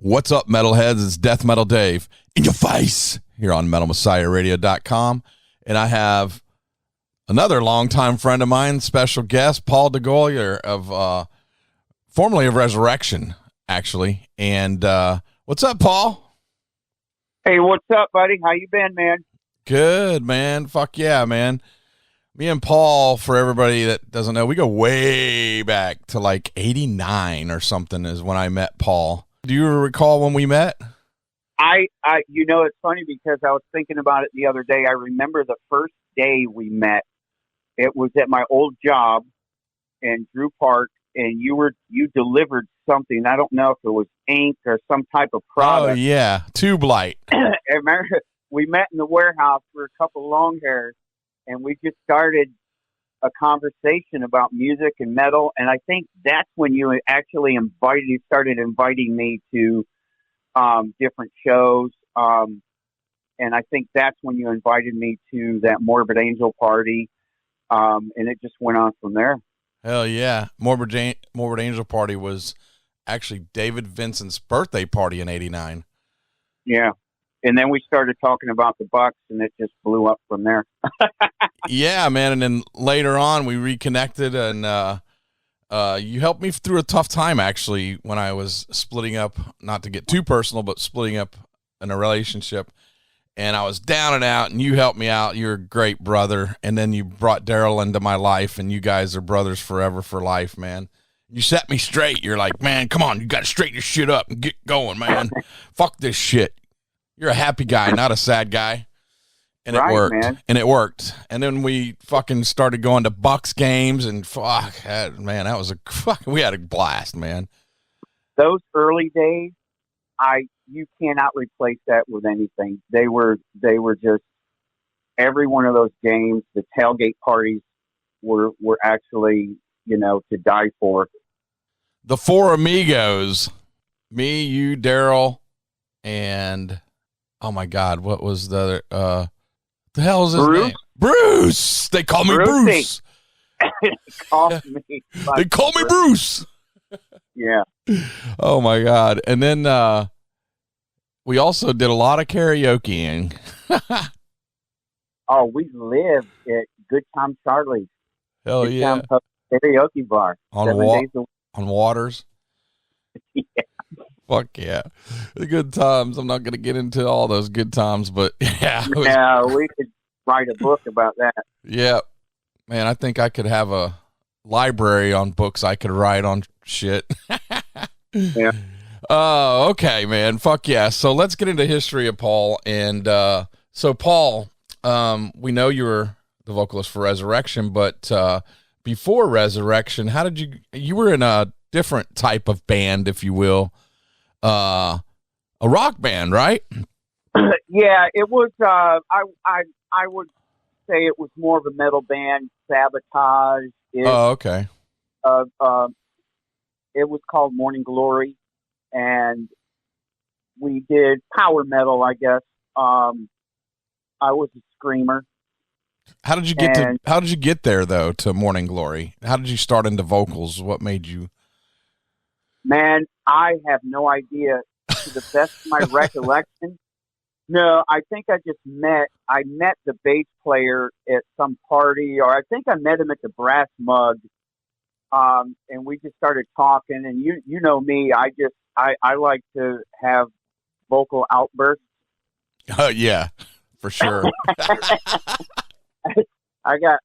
What's up, metalheads? It's Death Metal Dave in your face here on MetalMessiahRadio.com. And I have another longtime friend of mine, special guest, Paul Degolyer of formerly of Resurrection, actually. And what's up, Paul? Hey, what's up, buddy? How you been, man? Good, man. Fuck yeah, man. Me and Paul, for everybody that doesn't know, we go way back to like 89 or something is when I met Paul. Do you recall when we met? It's funny because I was thinking about it the other day. I remember the first day we met. It was at my old job in Drew Park, and you delivered something. I don't know if it was ink or some type of product. Oh, yeah. Tube light. I remember we met in the warehouse for a couple long hairs, and we just started a conversation about music and metal. And I think that's when you actually started inviting me to different shows. And I think that's when you invited me to that Morbid Angel party. And it just went on from there. Hell yeah. Morbid Angel party was actually David Vincent's birthday party in 89. Yeah. And then we started talking about the Bucks, and it just blew up from there. Yeah, man. And then later on, we reconnected, and you helped me through a tough time, actually, when I was splitting up, not to get too personal, but splitting up in a relationship. And I was down and out, and you helped me out. You're a great brother. And then you brought Daryl into my life, and you guys are brothers forever for life, man. You set me straight. You're like, man, come on. You got to straighten your shit up and get going, man. Fuck this shit. You're a happy guy, not a sad guy. And it worked. Man. And it worked. And then we fucking started going to Bucks games, and man, that was we had a blast, man. Those early days, you cannot replace that with anything. They were just, every one of those games, the tailgate parties were actually, to die for. The four amigos, me, you, Daryl, and oh my God, what was the other? The hell is his name? Bruce. They call me Bruce. They call me Bruce. Yeah. Oh my God. And then we also did a lot of karaokeing. Oh, we lived at Good Time Charlie's. Hell Good yeah. Time karaoke bar. On Waters. Yeah. Fuck yeah. The good times. I'm not going to get into all those good times, but yeah. Yeah, we could write a book about that. Yeah. Man, I think I could have a library on books I could write on shit. Yeah. Oh, okay, man. Fuck yeah. So let's get into history of Paul. And so Paul, we know you were the vocalist for Resurrection, but before Resurrection, how did you were in a different type of band, if you will. A rock band, right? Yeah, it was. I would say it was more of a metal band. Sabotage. Okay. It was called Morning Glory, and we did power metal, I guess. I was a screamer. How did you get there though to Morning Glory? How did you start into vocals? What made you? Man, I have no idea. To the best of my recollection, no, I think I met the bass player at some party, or I think I met him at the Brass Mug, and we just started talking. And you know me, I like to have vocal outbursts. Oh yeah, for sure. I got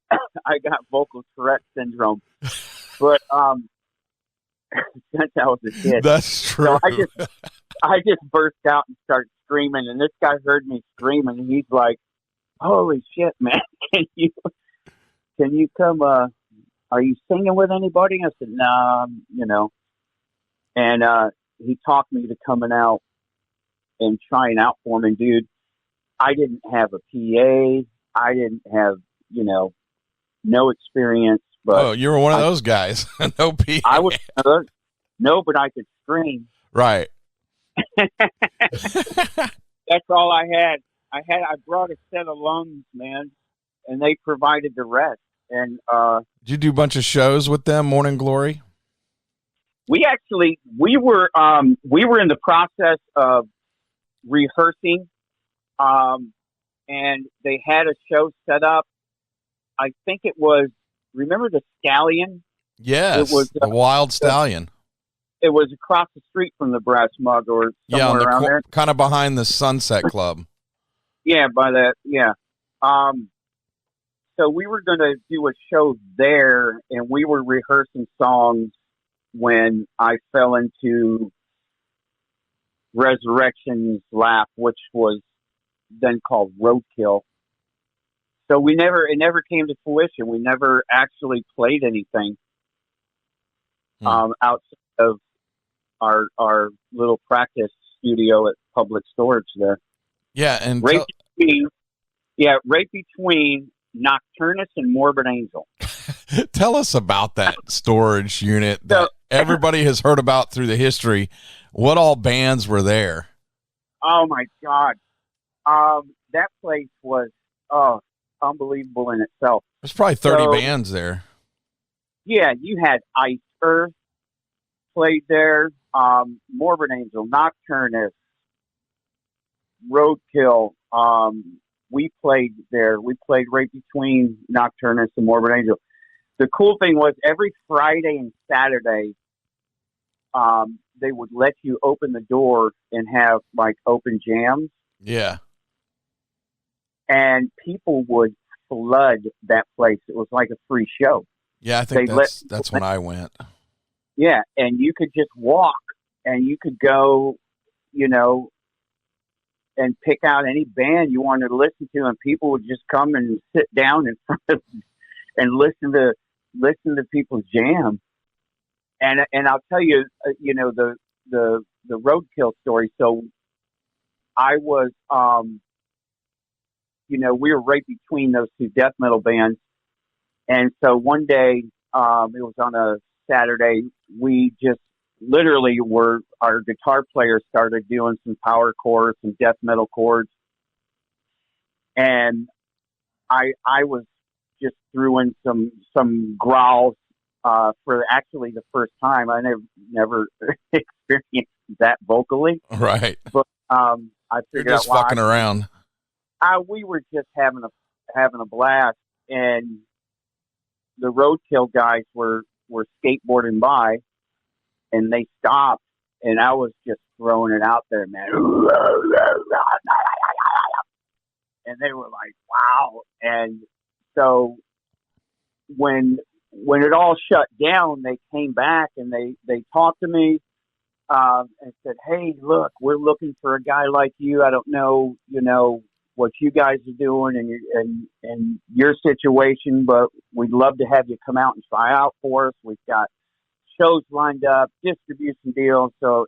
vocal Tourette syndrome, but since I was a kid. That's true. So I just burst out and started screaming, and this guy heard me screaming, and he's like, "Holy shit, man! Can you come? Are you singing with anybody?" I said, "Nah, And he talked me to coming out and trying out for him. And dude, I didn't have a PA. I didn't have no experience. But you were one of those guys. No PA. I was no, but I could scream. Right. That's all I had. I brought a set of lungs, man, and they provided the rest. And did you do a bunch of shows with them, Morning Glory? we were in the process of rehearsing, and they had a show set up. I think it was, remember the Stallion? Yes, It was the Wild Stallion. It was across the street from the Brass Mug, or somewhere around there. Kind of behind the Sunset Club. Yeah, by that. Yeah. So we were going to do a show there, and we were rehearsing songs when I fell into Resurrection's lap, which was then called Roadkill. So it never came to fruition. We never actually played anything outside of our little practice studio at Public Storage there. Yeah, and right between Nocturnus and Morbid Angel. Tell us about that storage unit that everybody has heard about through the history. What all bands were there? Oh my God. That place was unbelievable in itself. There's probably 30 bands there. Yeah, you had Ice Earth played there, Morbid Angel, Nocturnus, Roadkill. We played there. We played right between Nocturnus and Morbid Angel. The cool thing was every Friday and Saturday, they would let you open the door and have like open jams. Yeah. And people would flood that place. It was like a free show. Yeah, I think that's when I went. Yeah, and you could just walk and you could go, and pick out any band you wanted to listen to, and people would just come and sit down in front of and listen to people's jam. And I'll tell you, the Roadkill story. So I was, we were right between those two death metal bands. And so one day, it was on a Saturday, we just literally our guitar player started doing some power chords, some death metal chords. And I was just threw in some growls, for actually the first time. I never experienced that vocally. Right. But, I figured You're just fucking around. We were just having a blast, and the Roadkill guys were skateboarding by, and they stopped, and I was just throwing it out there, man. And they were like, wow. And so when it all shut down, they came back and they talked to me, and said, hey, look, we're looking for a guy like you. I don't know, what you guys are doing and your situation, but we'd love to have you come out and try out for us. We've got shows lined up, distribution deals. So,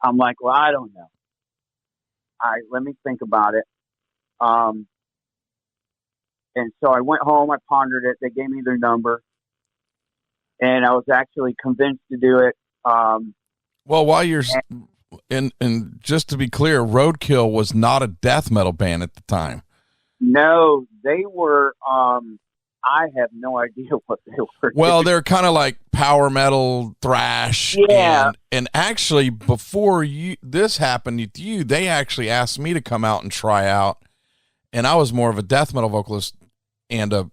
I'm like, well, I don't know. All right, let me think about it. And so I went home, I pondered it. They gave me their number, and I was actually convinced to do it. Well, while you're, and just to be clear, Roadkill was not a death metal band at the time. No, they were, I have no idea what they were. Well, they're kind of like power metal, thrash. Yeah. And actually, before this happened to you, they actually asked me to come out and try out. And I was more of a death metal vocalist and I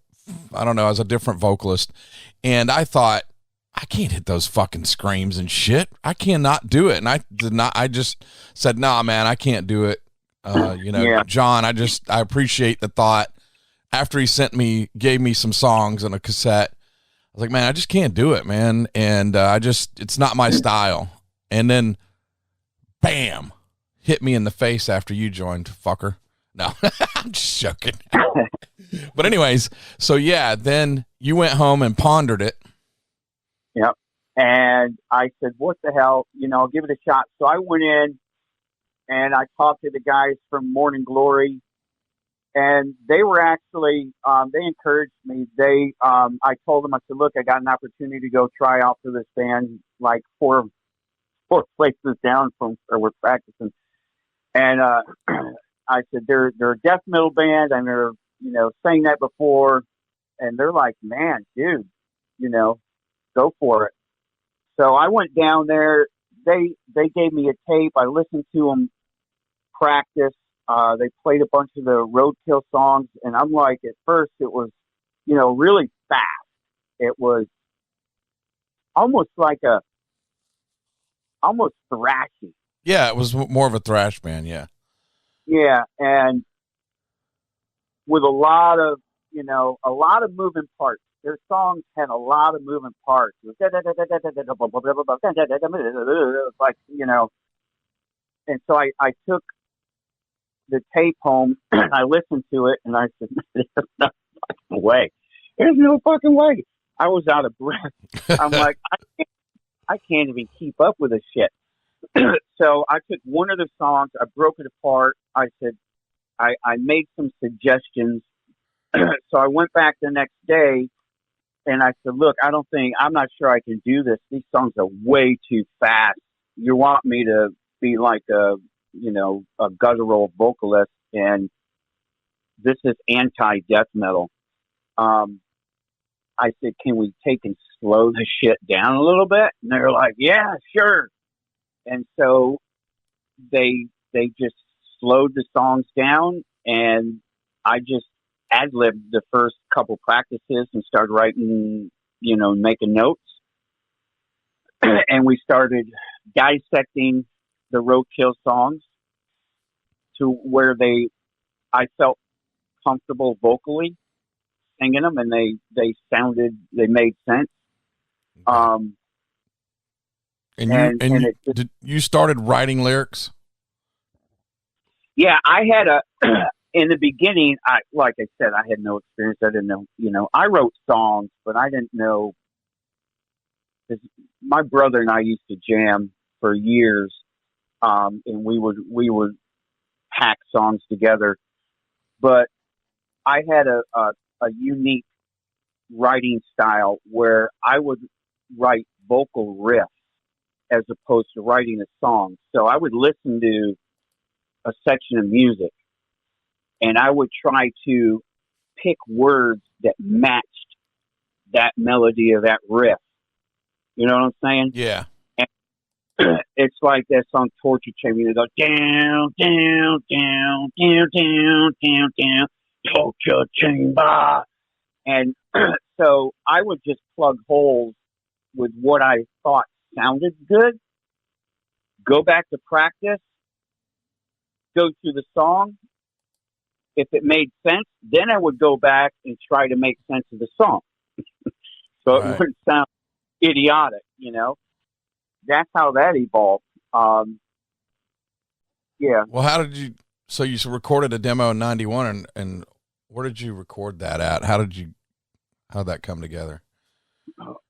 was a different vocalist. And I thought, I can't hit those fucking screams and shit. I cannot do it. And I just said, nah, man, I can't do it. Yeah. John, I appreciate the thought. After he gave me some songs on a cassette, I was like, man, I just can't do it, man. And it's not my style. And then, bam, hit me in the face after you joined, fucker. No, I'm just joking. But anyways, so yeah, then you went home and pondered it. Yep. And I said, what the hell, I'll give it a shot. So I went in and I talked to the guys from Morning Glory, and they were actually, they encouraged me. I told them, I said, look, I got an opportunity to go try out for this band, like four places down from where we're practicing. And, I said, they're a death metal band, and they're, saying that before. And they're like, man, dude, go for it. So I went down there. They gave me a tape. I listened to them practice. They played a bunch of the Roadkill songs, and I'm like, at first it was, really fast. It was almost like almost thrashy. Yeah, it was more of a thrash band. Yeah. Yeah, and with a lot of moving parts. Their songs had a lot of moving parts. It was like, and so I took the tape home and I listened to it and I said, there's no fucking way. There's no fucking way. I was out of breath. I'm like, I can't even keep up with this shit. So I took one of the songs, I broke it apart. I said, I made some suggestions. So I went back the next day and I said, look, I'm not sure I can do this. These songs are way too fast. You want me to be like a guttural vocalist, and this is anti-death metal. I said, can we take and slow the shit down a little bit? And they're like, yeah, sure. And so they just slowed the songs down, and I just ad-libbed the first couple practices and started writing, making notes. And we started dissecting the Roadkill songs to where I felt comfortable vocally singing them, and they made sense. Did you started writing lyrics? Yeah, I had in the beginning, like I said, I had no experience. I didn't know, I wrote songs, but I didn't know. My brother and I used to jam for years, and we would hack songs together. But I had a unique writing style where I would write vocal riffs as opposed to writing a song. So I would listen to a section of music, and I would try to pick words that matched that melody of that riff. You know what I'm saying? Yeah. And it's like that song Torture Chamber. You go down, down, down, down, down, down, down, Torture Chamber. And so I would just plug holes with what I thought sounded good, go back to practice, go through the song. If it made sense, then I would go back and try to make sense of the song. So It wouldn't sound idiotic, That's how that evolved. Yeah. Well, how did you, so you recorded a demo in 91 and where did you record that at? How'd that come together?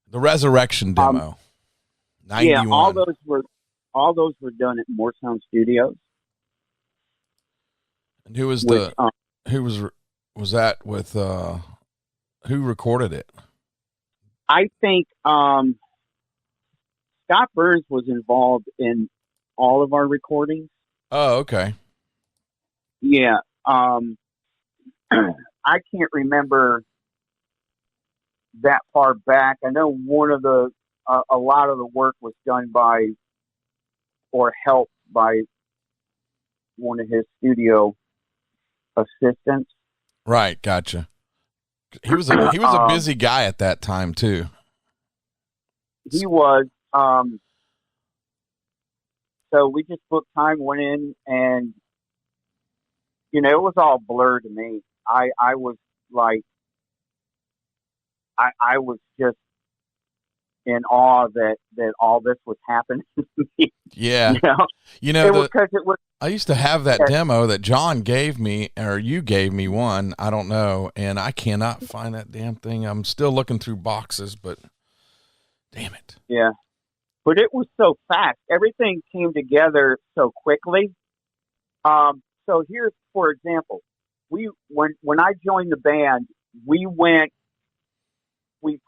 The Resurrection demo. 91. Yeah, all those were done at Moorsound Studios. And who was was that with, who recorded it? I think, Scott Burns was involved in all of our recordings. Oh, okay. Yeah. I can't remember that far back. I know a lot of the work was done by or helped by one of his studio assistants. Right. Gotcha. He was a busy guy at that time too. He was. So we just booked time, went in, and it was all blurred to me. I was like, I was just in awe that all this was happening to me. Yeah. I used to have that demo that John gave me, or you gave me one, I don't know, and I cannot find that damn thing. I'm still looking through boxes, but damn it. Yeah. But it was so fast. Everything came together so quickly. So here's, for example, when I joined the band, we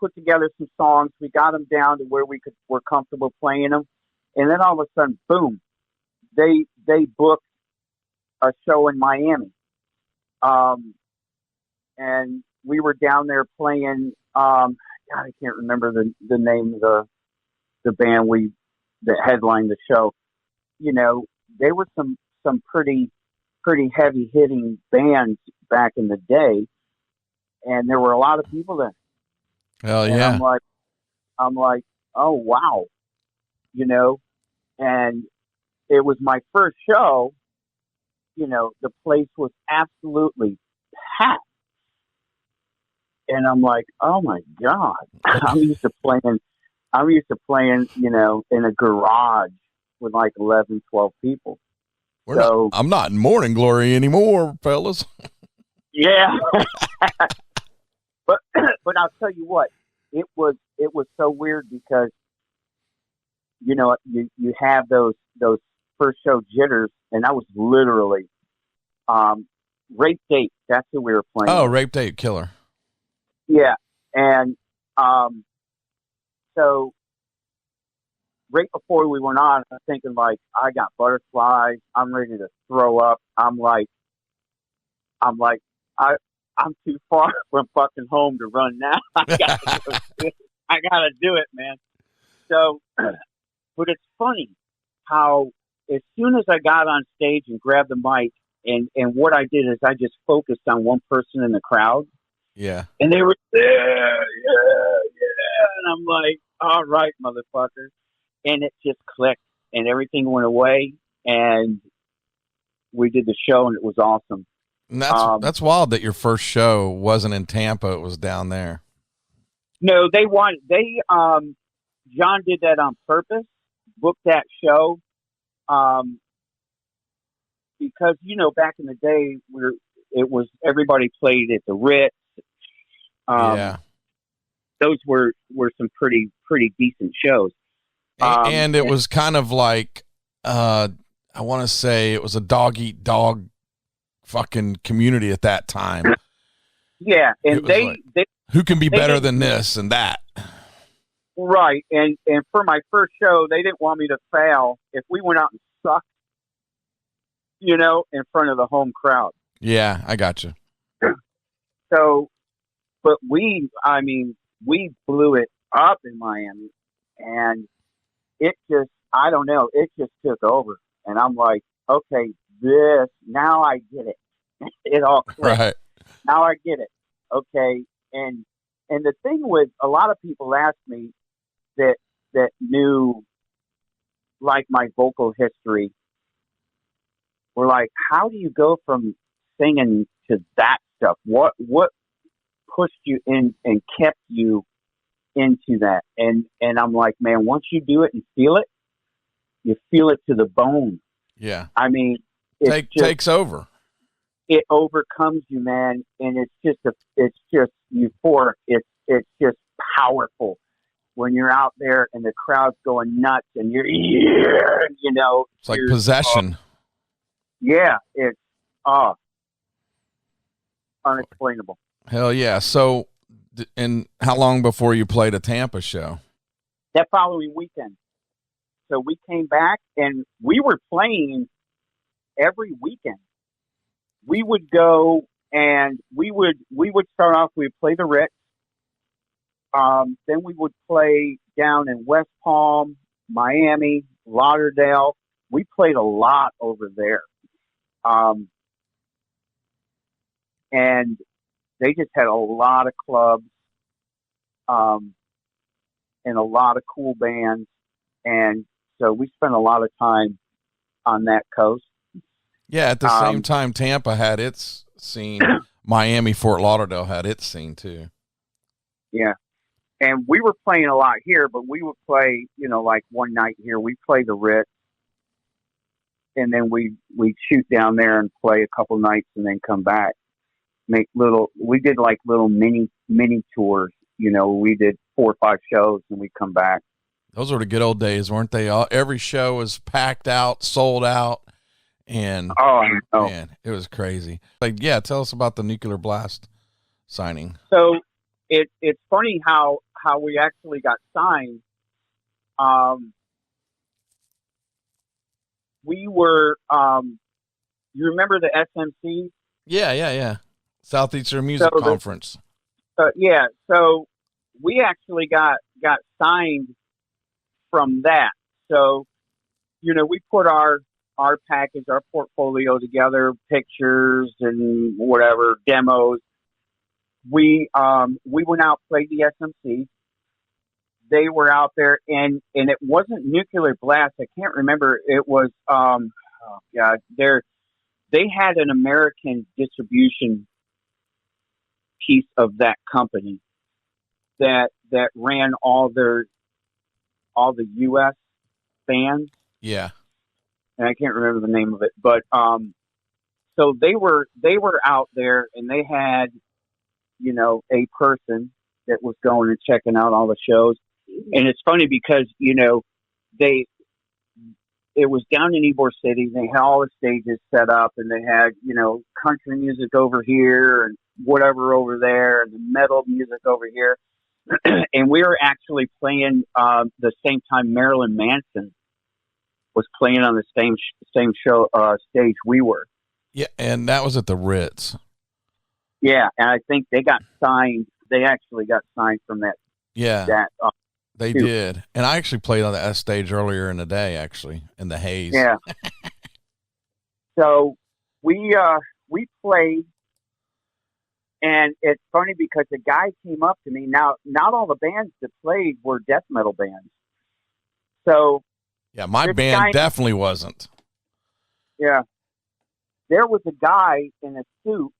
put together some songs. We got them down to where were comfortable playing them. And then all of a sudden, boom, they booked a show in Miami. And we were down there playing, God, I can't remember the name of the band that headlined the show, you know, they were some pretty heavy hitting bands back in the day, and there were a lot of people there. Hell and yeah. I'm like, oh wow, you know, and it was my first show. You know, the place was absolutely packed. And I'm like, oh my God. I'm used to playing, you know, in a garage with like 11, 12 people. I'm not in Morning Glory anymore, fellas. Yeah. but I'll tell you what, it was so weird because, you know, you have those first show jitters, and that was literally Rape Date. That's who we were playing. Oh, Rape Date Killer. Yeah. And so right before we went on, I'm thinking like, I got butterflies. I'm ready to throw up. I'm like, I'm too far from fucking home to run now. I gotta do it, man. So, but it's funny how as soon as I got on stage and grabbed the mic, and what I did is I just focused on one person in the crowd. Yeah. And they were, yeah. And I'm like, all right, motherfucker. And it just clicked and everything went away. And we did the show and it was awesome. And that's wild that your first show wasn't in Tampa. It was down there. No, John did that on purpose, booked that show. Because, you know, back in the day everybody played at the Ritz. Yeah. Those were some pretty decent shows. And it was kind of like, I want to say it was a dog eat dog fucking community at that time. Yeah. And they who can be better than this and that? Right. And for my first show, they didn't want me to fail if we went out and sucked, you know, in front of the home crowd. Yeah, I got you. So, but we blew it up in Miami, and it just, I don't know, it just took over. And I'm like, okay, now I get it. It all clicked. Right. Now I get it. Okay. And the thing with a lot of people ask me that knew like my vocal history, were like, how do you go from singing to that stuff? What pushed you in and kept you into that? And I'm like, man, once you do it and feel it, you feel it to the bone. Yeah. I mean, takes over. It overcomes you, man. And it's just euphoric. It's just powerful when you're out there and the crowd's going nuts and you're, you know, it's like possession. Yeah, it's unexplainable. Hell yeah. So, and how long before you played a Tampa show? That following weekend. So we came back and we were playing every weekend. We would go and we would start off, we'd play the Ritz. Then we would play down in West Palm, Miami, Lauderdale. We played a lot over there. And they just had a lot of clubs, and a lot of cool bands. And so we spent a lot of time on that coast. Yeah. At the same time, Tampa had its scene. Miami, Fort Lauderdale had its scene too. Yeah. And we were playing a lot here, but we would play, you know, like one night here, we play the Ritz. And then we'd shoot down there and play a couple nights and then come back. We did like little mini tours. You know, we did 4 or 5 shows and we'd come back. Those were the good old days, weren't they? Every show was packed out, sold out. And man, it was crazy. Like, yeah, tell us about the Nuclear Blast signing. So it's funny how we actually got signed. We were, you remember the SMC? Yeah. Southeastern Music Conference. Yeah. So we actually got signed from that. So, we put our package, our portfolio together, pictures and whatever, demos. We went out, played the SMC. They were out there, and it wasn't Nuclear Blast. I can't remember. It was, they had an American distribution piece of that company that ran all the U.S. bands. Yeah. And I can't remember the name of it, but so they were out there, and they had a person that was going and checking out all the shows. And it's funny because it was down in Ybor City. They had all the stages set up, and they had country music over here and whatever over there, and the metal music over here. And we were actually playing the same time Marilyn Manson was playing on the same show stage we were. Yeah, and that was at the Ritz. Yeah, and I think they got signed. They actually got signed from that. Yeah, they too. did. And I actually played on the S stage earlier in the day, actually, in the haze. Yeah. So we played, and it's funny because the guy came up to me. Now, not all the bands that played were death metal bands. So yeah, my band definitely wasn't. Yeah. There was a guy in a suit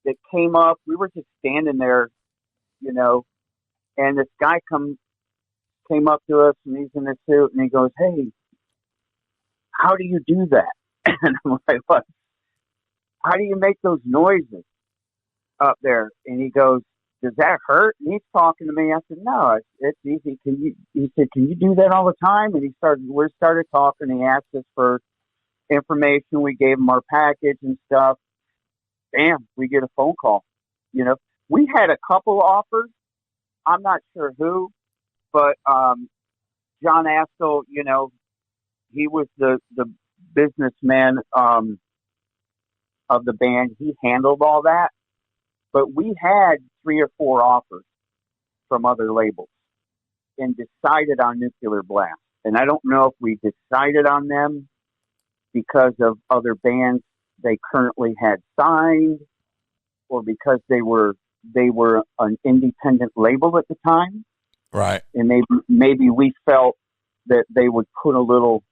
that came up. We were just standing there, and this guy came up to us, and he's in a suit, and he goes, "Hey, how do you do that?" And I'm like, "What? How do you make those noises up there?" And he goes, "Does that hurt?" And he's talking to me. I said, "No, it's easy. He said, "Can you do that all the time?" And we started talking. He asked us for information. We gave him our package and stuff. Bam, we get a phone call. We had a couple offers. I'm not sure who, but John Astle, he was the businessman of the band. He handled all that. But we had 3 or 4 offers from other labels and decided on Nuclear Blast. And I don't know if we decided on them because of other bands they currently had signed, or because they were an independent label at the time. Right. And maybe we felt that they would put a little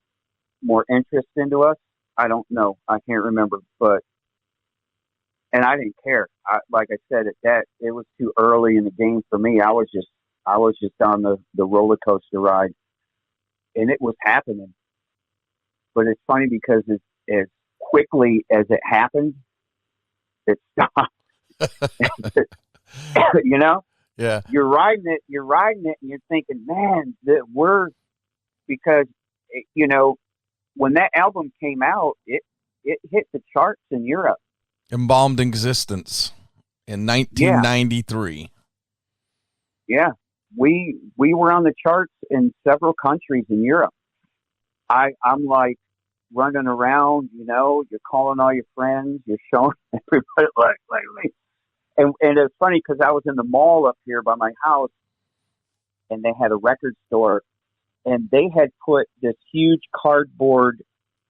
more interest into us. I don't know. I can't remember, and I didn't care. Like I said, it was too early in the game for me. I was just on the roller coaster ride, and it was happening. But it's funny because as quickly as it happened, it stopped. Yeah. You're riding it, and you're thinking, man, because when that album came out, it hit the charts in Europe. Embalmed Existence in 1993. Yeah. We were on the charts in several countries in Europe. I'm like running around, you're calling all your friends, you're showing everybody like me. And it's funny because I was in the mall up here by my house, and they had a record store, and they had put this huge cardboard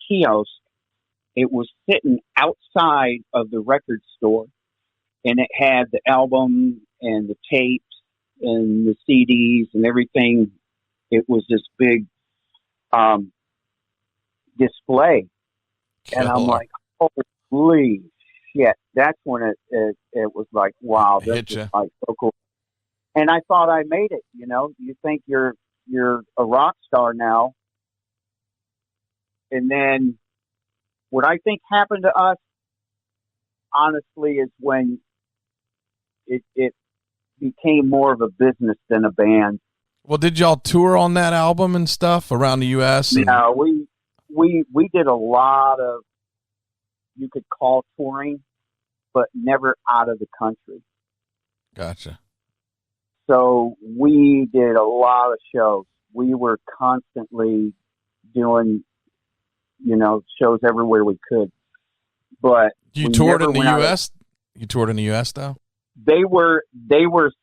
kiosk. It was sitting outside of the record store, and it had the album and the tapes and the CDs and everything. It was this big display. Killer. And I'm like, holy shit. That's when it was like, wow, that's just like so cool. And I thought I made it, you think you're a rock star now. And then what I think happened to us, honestly, is when it became more of a business than a band. Well, did y'all tour on that album and stuff around the U.S.? No, we did a lot of, you could call touring, but never out of the country. Gotcha. So we did a lot of shows. We were constantly doing, shows everywhere we could. But you toured in the U.S.? You toured in the U.S. though? They were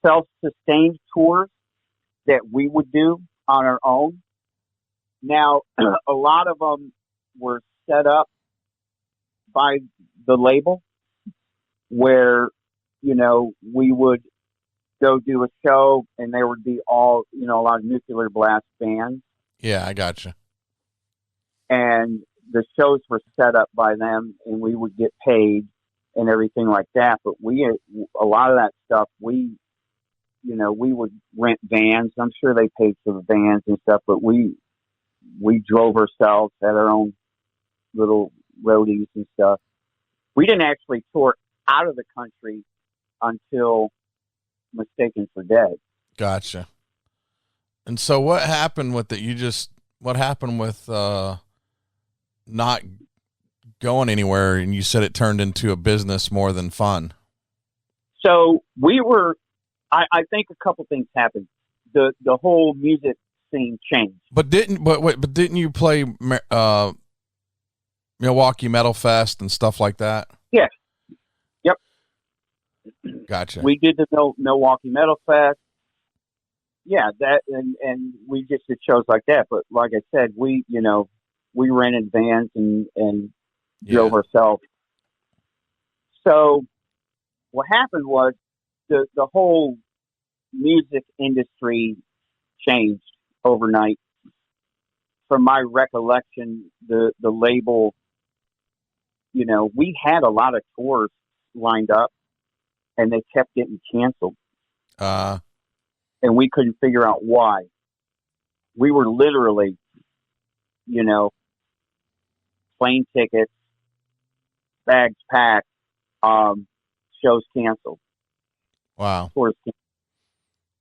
self-sustained tours that we would do on our own. Now, a lot of them were set up by the label where, we would go do a show and there would be all, a lot of Nuclear Blast bands. Yeah, I gotcha. And the shows were set up by them and we would get paid and everything like that. But a lot of that stuff, we would rent vans. I'm sure they paid for the vans and stuff, but we drove ourselves, had our own little roadies and stuff. We didn't actually tour out of the country until Mistaken for Dead. Gotcha. And so what happened with it? What happened with not going anywhere? And you said it turned into a business more than fun. So I think a couple things happened. The whole music scene changed. But didn't you play Milwaukee Metal Fest and stuff like that? Yeah. Yep. Gotcha. We did the Milwaukee Metal Fest. Yeah, that and we just did shows like that. But like I said, we rented vans and drove ourselves. So what happened was the whole music industry changed overnight. From my recollection, the label, we had a lot of tours lined up and they kept getting canceled. And we couldn't figure out why. We were literally, plane tickets, bags packed, shows canceled. Wow. Tours canceled.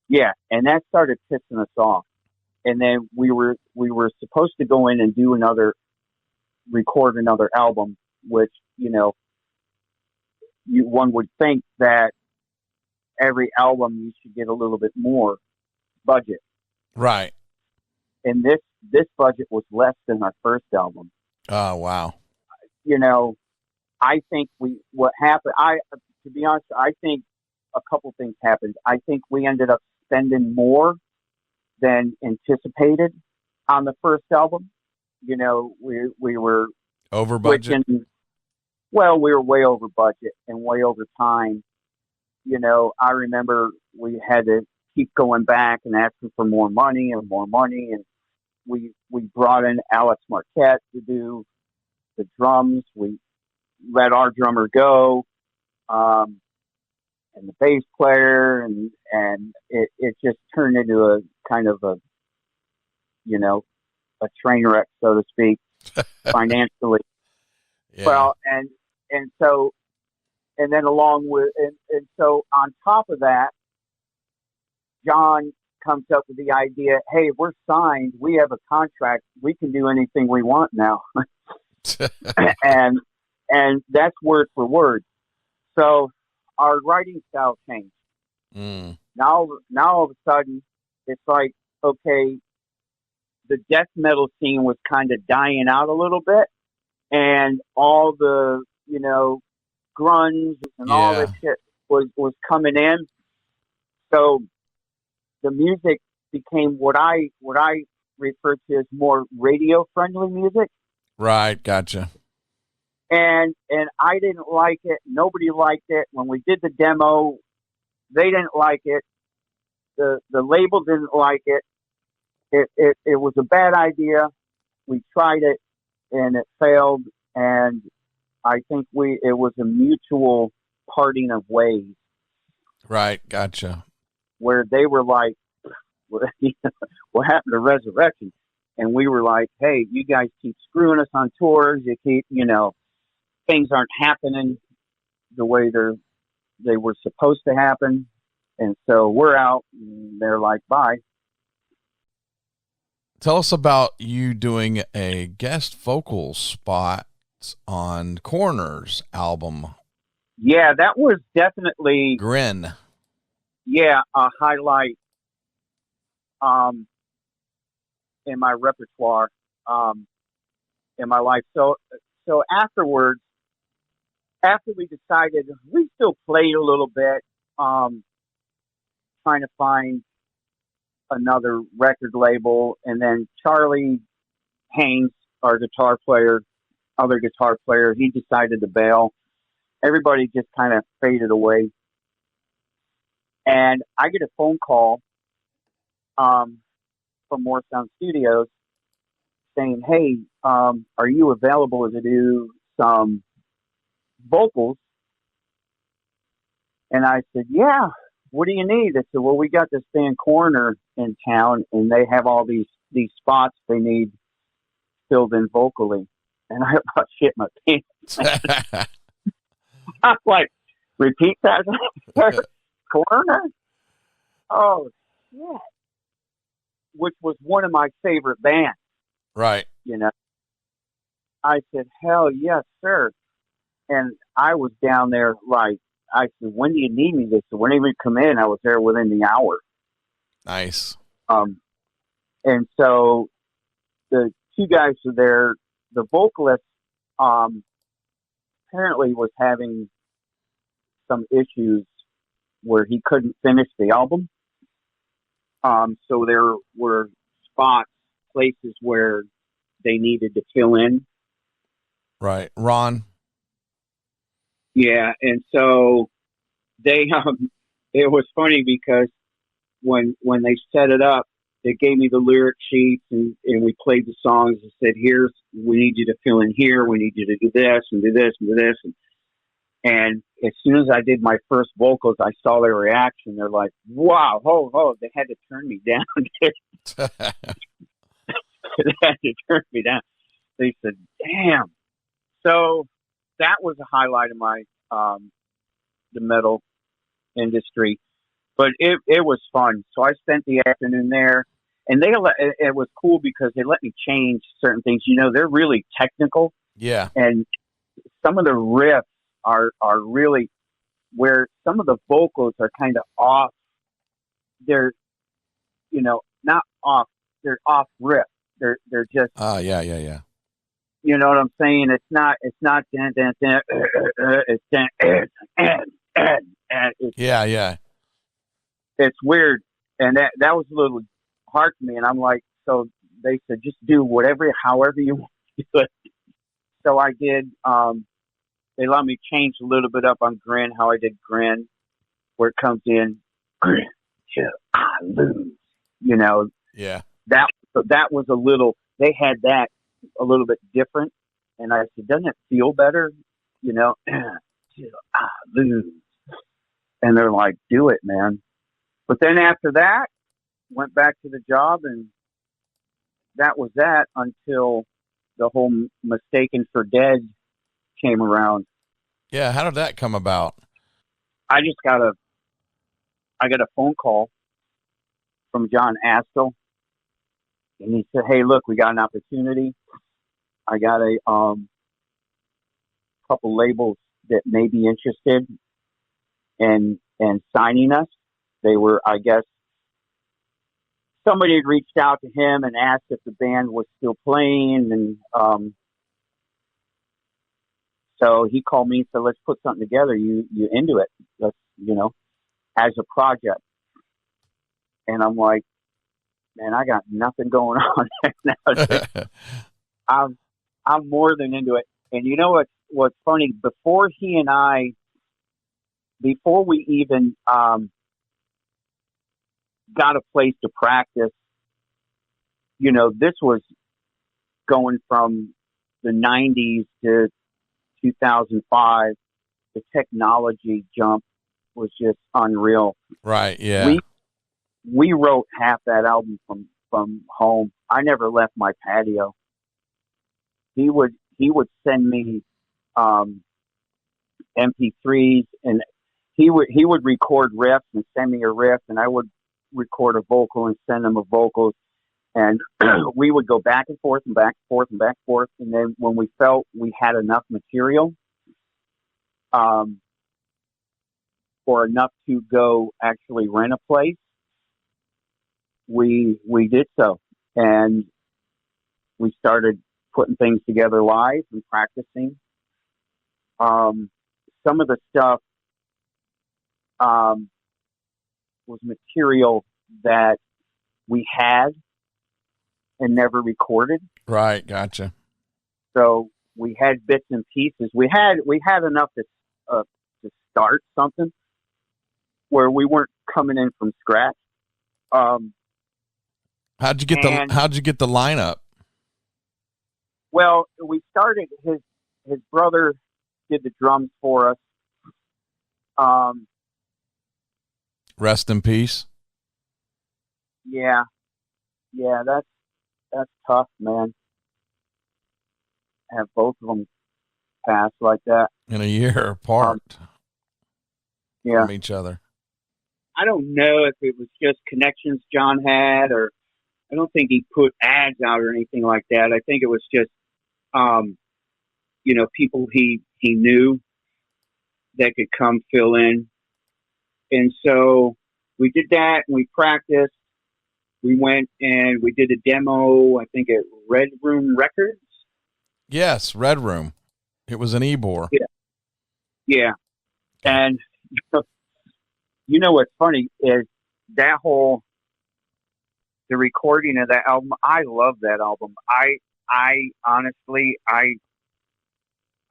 Yeah, and that started pissing us off. And then we were supposed to go in and record another album, which, one would think that every album you should get a little bit more budget. Right. And this budget was less than our first album. Oh, wow. I think what happened, to be honest, I think a couple things happened. I think we ended up spending more than anticipated on the first album. We were over budget. Well, we were way over budget and way over time. I remember we had to keep going back and asking for more money, and we brought in Alex Marquette to do the drums. We let our drummer go, and the bass player, and it just turned into a kind of a train wreck, so to speak, financially. Yeah. Well, and so. And then along with, and so on top of that, John comes up with the idea, hey, we're signed. We have a contract. We can do anything we want now. and that's word for word. So our writing style changed. Now all of a sudden, it's like, okay, the death metal scene was kind of dying out a little bit. And all the, grunge and all that shit was coming in. So the music became what I refer to as more radio friendly music. Right, gotcha. And I didn't like it. Nobody liked it. When we did the demo, they didn't like it. The label didn't like it. It was a bad idea. We tried it and it failed, and I think it was a mutual parting of ways. Right, gotcha. Where they were like, what happened to Resurrection? And we were like, hey, you guys keep screwing us on tours. You keep, things aren't happening the way they were supposed to happen. And so we're out, and they're like, bye. Tell us about you doing a guest vocal spot on Corner's album. Yeah, that was definitely Grin. Yeah, a highlight in my repertoire in my life. So afterwards, after we decided, we still played a little bit, trying to find another record label, and then Charlie Haynes, our guitar player, other guitar player, he decided to bail. Everybody just kind of faded away. And I get a phone call from More Sound Studios saying, hey, are you available to do some vocals? And I said, yeah, what do you need? They said, well, we got this band Corner in town, and they have all these spots they need filled in vocally. And I about shit my pants. I'm like, repeat that? Corner? Oh, shit. Which was one of my favorite bands. Right. You know, I said, hell yes, sir. And I was down there like, I said, when do you need me? They said, whenever you come in. I was there within the hour. Nice. And so the two guys were there. The vocalist apparently was having some issues where he couldn't finish the album. So there were places where they needed to fill in. Right. Ron. Yeah. And so they, it was funny because when they set it up, they gave me the lyric sheets and we played the songs and said, we need you to fill in here. We need you to do this and do this and do this. And as soon as I did my first vocals, I saw their reaction. They're like, wow, they had to turn me down. They had to turn me down. They said, damn. So that was a highlight of my, the metal industry, but it was fun. So I spent the afternoon there, and it was cool because they let me change certain things. You know, they're really technical. Yeah. And some of the riffs are really where some of the vocals are kind of off. They're, you know, not off. They're off riff. They're just. Yeah. You know what I'm saying? It's not dan, dan, dan, it's dan, and Yeah. It's weird. And that was a little hard for me. And I'm like, so they said, just do however you want to do it. So I did, they let me change a little bit up on Grin, how I did Grin, where it comes in, Grin, till I lose. You know? Yeah. That was a little, they had that a little bit different. And I said, doesn't it feel better? You know, till I lose. And they're like, do it, man. But then after that, went back to the job, and that was that until the whole Mistaken for Dead came around. Yeah. How did that come about? I got a phone call from John Astle, and he said, hey, look, we got an opportunity. I got a couple labels that may be interested in signing us. They were, I guess, somebody had reached out to him and asked if the band was still playing, and so he called me and said, let's put something together. You into it? Let's, you know, as a project. And I'm like, man, I got nothing going on now. I'm more than into it. And you know what's funny? Before we even got a place to practice, you know, this was going from the 90s to 2005. The technology jump was just unreal. Right. Yeah. We wrote half that album from home. I never left my patio. He would send me MP3s, and he would record riffs and send me a riff, and I would record a vocal and send him a vocal, and we would go back and forth and back and forth and back and forth. And then when we felt we had enough material, or enough to go actually rent a place, we did so, and we started putting things together live and practicing. Some of the stuff was material that we had and never recorded. Right. Gotcha. So we had bits and pieces. We had enough to start something where we weren't coming in from scratch. How'd you get the lineup? Well, we started. His brother did the drums for us. Rest in peace. Yeah, that's tough, man. Have both of them pass like that in a year apart. From each other. I don't know if it was just connections John had, or I don't think he put ads out or anything like that. I think it was just, people he knew that could come fill in. And so we did that, and we practiced. We went and we did a demo, I think, at Red Room Records. Yes, Red Room. It was an Ebor. Yeah. And you know what's funny is the recording of that album. I love that album. I honestly, I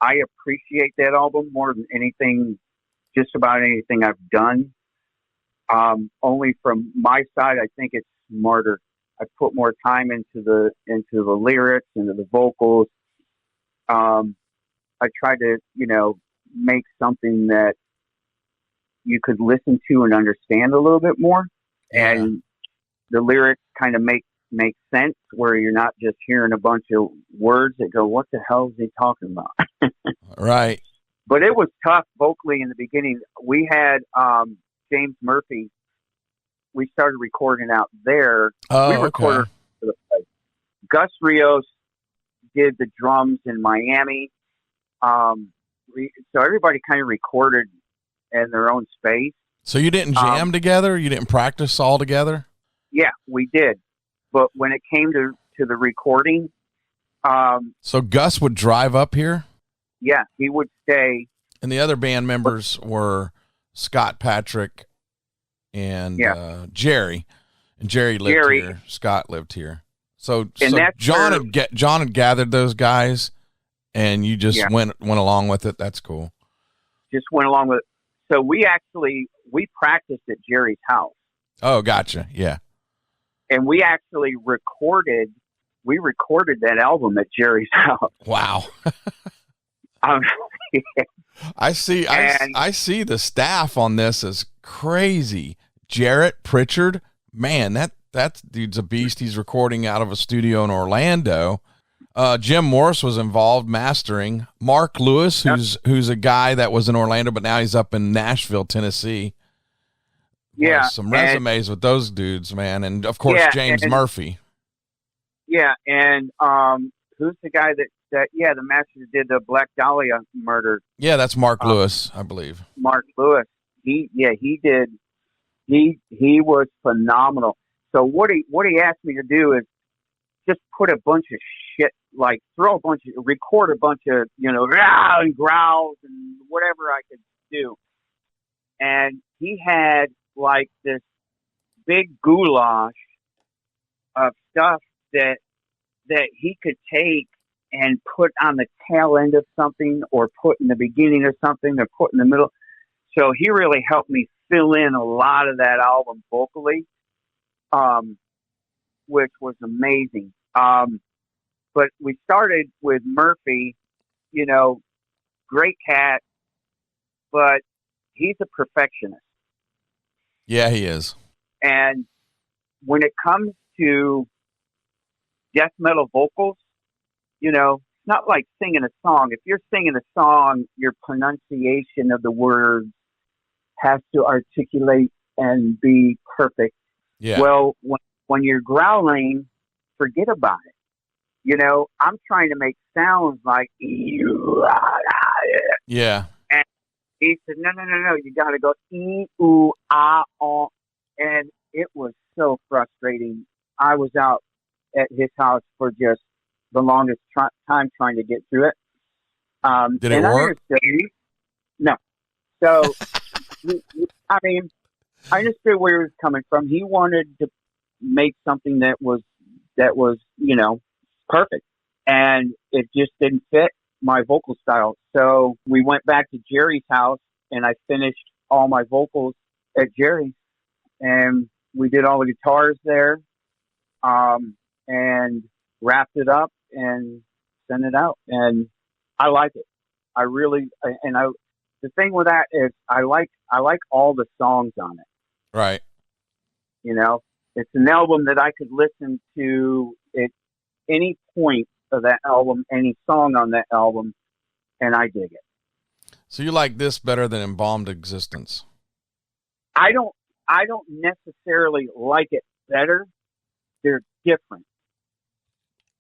appreciate that album more than anything, just about anything I've done. Only from my side, I think it's smarter. I put more time into the lyrics, into the vocals. I tried to, make something that you could listen to and understand a little bit more. Yeah. And the lyrics kind of make sense, where you're not just hearing a bunch of words that go, what the hell is he talking about? Right. But it was tough vocally in the beginning. We had James Murphy. We started recording out there. Oh, we recorded okay. for the place. Gus Rios did the drums in Miami. So everybody kind of recorded in their own space. So you didn't jam together? You didn't practice all together? Yeah, we did. But when it came to the recording, so Gus would drive up here? Yeah, he would stay. And the other band members were Scott Patrick and Jerry. And Jerry lived here. Scott lived here. So John had gathered those guys, and you just went along with it. That's cool. Just went along with it. So we practiced at Jerry's house. Oh, gotcha. Yeah. And we actually recorded that album at Jerry's house. Wow. Yeah. I see the staff on this is crazy. Jarrett Pritchard, man, that dude's a beast. He's recording out of a studio in Orlando. Jim Morris was involved mastering. Mark Lewis, who's a guy that was in Orlando, but now he's up in Nashville, Tennessee. Yeah. Some resumes with those dudes, man. And of course, James Murphy. Yeah. And, who's the guy that the master that did the Black Dahlia murder? Yeah, that's Mark Lewis, I believe. Mark Lewis. He did. He was phenomenal. So what he asked me to do is just put a bunch of shit, like record a bunch of, and growls and whatever I could do. And he had like this big goulash of stuff that he could take and put on the tail end of something, or put in the beginning of something, or put in the middle. So he really helped me fill in a lot of that album vocally, which was amazing. But we started with Murphy, great cat, but he's a perfectionist. Yeah, he is. And when it comes to death metal vocals, it's not like singing a song. If you're singing a song, your pronunciation of the words has to articulate and be perfect. Yeah. Well, when you're growling, forget about it. I'm trying to make sounds like, yeah. And he said, no, you got to go e, oo, ah, oh. And it was so frustrating. I was out at his house for just the longest time trying to get through it. Did it work? No. So, I understood where he was coming from. He wanted to make something that was that was, perfect. And it just didn't fit my vocal style. So we went back to Jerry's house and I finished all my vocals at Jerry's, and we did all the guitars there, and wrapped it up and sent it out. And I like it. I really, the thing with that is I like all the songs on it. Right. It's an album that I could listen to at any point of that album, any song on that album, and I dig it. So you like this better than Embalmed Existence? I don't necessarily like it better. They're different.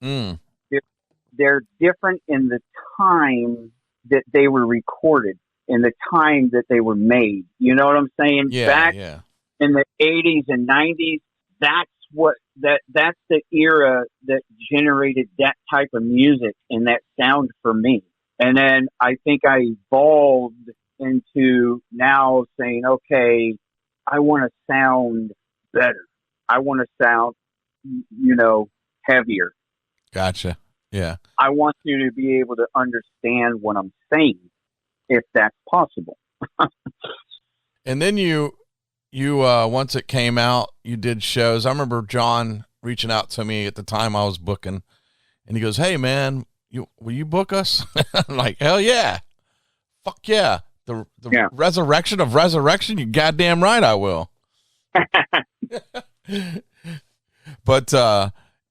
They're different in the time that they were recorded, in the time that they were made. You know what I'm saying? Yeah, Back yeah. in the 80s and 90s, that's the era that generated that type of music and that sound for me. And then I think I evolved into now saying, okay, I want to sound better. I want to sound, heavier. Gotcha. Yeah. I want you to be able to understand what I'm saying, if that's possible. And then you once it came out, you did shows. I remember John reaching out to me at the time I was booking, and he goes, "Hey man, will you book us?" I'm like, "Hell yeah. Fuck yeah. The resurrection of resurrection, you goddamn right I will." But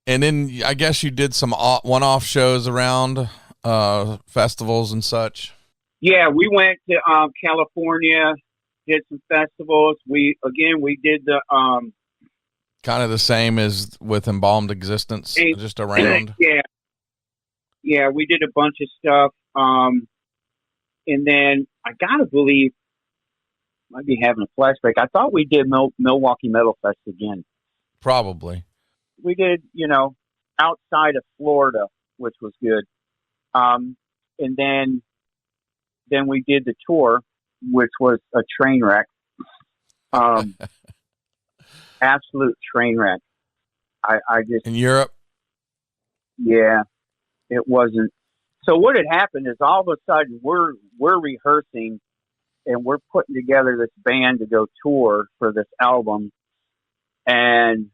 and then I guess you did some one-off shows around festivals and such. Yeah, we went to California, did some festivals. We did the kind of the same as with Embalmed Existence, just around. Yeah, we did a bunch of stuff. And then I gotta believe, might be having a flashback. I thought we did Milwaukee Metal Fest again. Probably. We did, outside of Florida, which was good. And then we did the tour, which was a train wreck. Absolute train wreck. I just, in Europe? Yeah, it wasn't. So what had happened is all of a sudden we're rehearsing and we're putting together this band to go tour for this album, and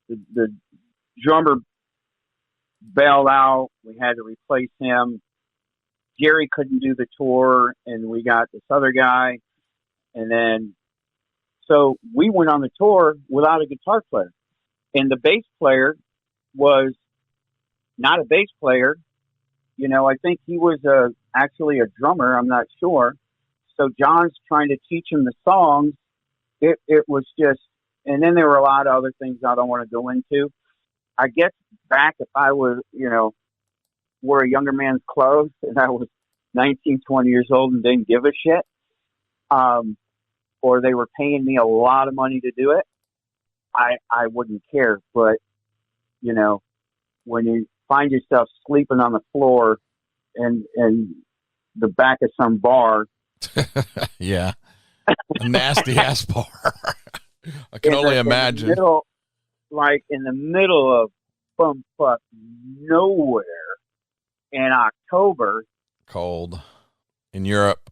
the drummer bailed out. We had to replace him. Jerry couldn't do the tour, and we got this other guy. And then, so we went on the tour without a guitar player. And the bass player was not a bass player. I think he was actually a drummer. I'm not sure. So John's trying to teach him the songs. It was just, and then there were a lot of other things I don't want to go into. I guess back if I was, wore a younger man's clothes and I was 19, 20 years old and didn't give a shit, or they were paying me a lot of money to do it, I wouldn't care. But, when you find yourself sleeping on the floor in the back of some bar. Yeah. A nasty ass bar. I can only imagine. In the middle of bumfuck nowhere in October. Cold. In Europe.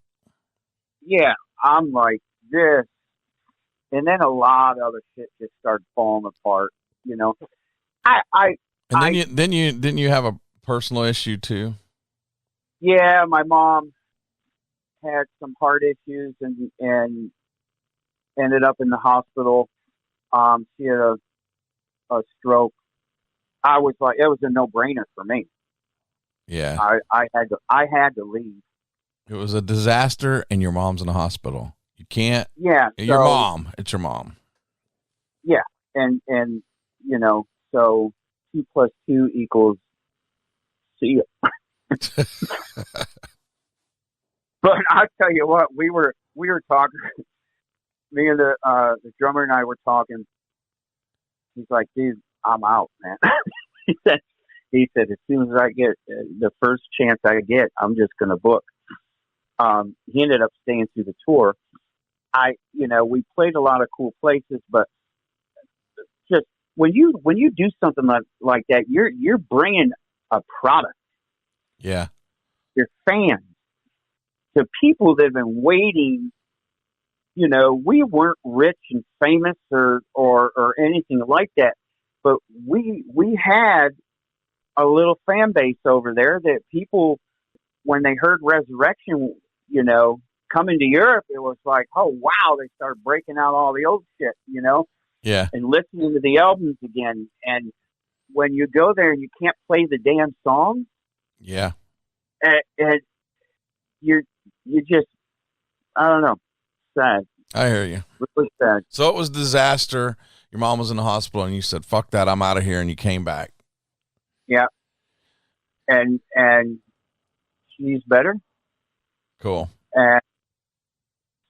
Yeah. I'm like this. And then a lot of other shit just started falling apart, Didn't you have a personal issue too? Yeah, my mom had some heart issues and ended up in the hospital. She had a stroke. I was like, it was a no-brainer for me. Yeah, I had to leave. It was a disaster, and your mom's in the hospital. You can't. Yeah, your mom. It's your mom. Yeah, and so 2 + 2 = see you. But I'll tell you what, we were talking. Me and the drummer and I were talking. He's like, "Dude, I'm out, man." he said, as soon as I get the first chance I get, I'm just gonna book. He ended up staying through the tour. We played a lot of cool places, but just when you do something like that, you're bringing a product. Yeah. Your fans, the people that have been waiting. You know, we weren't rich and famous or anything like that, but we had a little fan base over there that people, when they heard Resurrection, you know, coming to Europe, it was like, oh wow, they started breaking out all the old shit, you know, Yeah. and listening to the albums again. And when you go there and you can't play the damn song, Yeah. and you just, I don't know. Sad. I hear you. Really sad. So it was a disaster. Your mom was in the hospital and you said, fuck that, I'm out of here. And you came back. Yeah. And she's better. Cool. And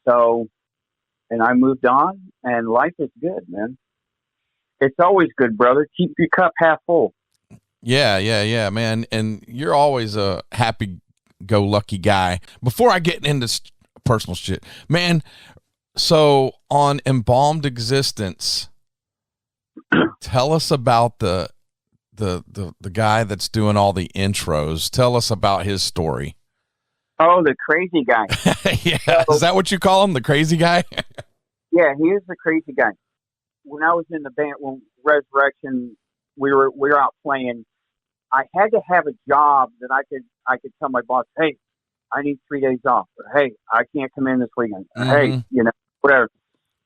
so, and I moved on and life is good, man. It's always good, brother. Keep your cup half full. Yeah, man. And you're always a happy-go-lucky guy. Before I get into personal shit, man, so on Embalmed Existence, tell us about the guy that's doing all the intros. Tell us about his story. Oh, the crazy guy. Yeah, is that what you call him, the crazy guy? Yeah, he is the crazy guy. When I was in the band, when Resurrection, we were out playing. I had to have a job that I could tell my boss, hey, I need 3 days off. Or, hey, I can't come in this weekend. Or, hey, you know, whatever.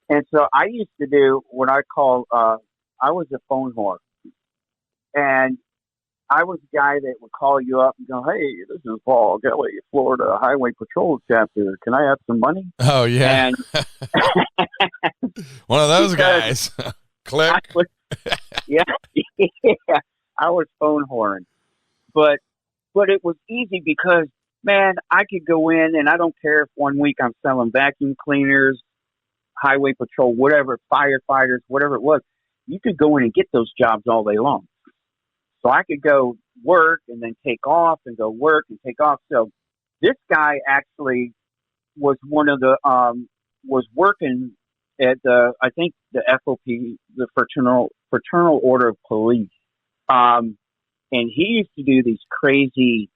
And so I used to do what I call, I was a phone whore. And I was the guy that would call you up and go, hey, this is Paul Kelly, Florida Highway Patrol chapter. Can I have some money? Oh, yeah. And one of those guys. Click. Yeah. I was phone whoring. But it was easy because, man, I could go in and I don't care if 1 week I'm selling vacuum cleaners, highway patrol, whatever, firefighters, whatever it was. You could go in and get those jobs all day long. So I could go work and then take off and go work and take off. So this guy actually was one of the, was working at I think the FOP, the Fraternal Order of Police. And he used to do these crazy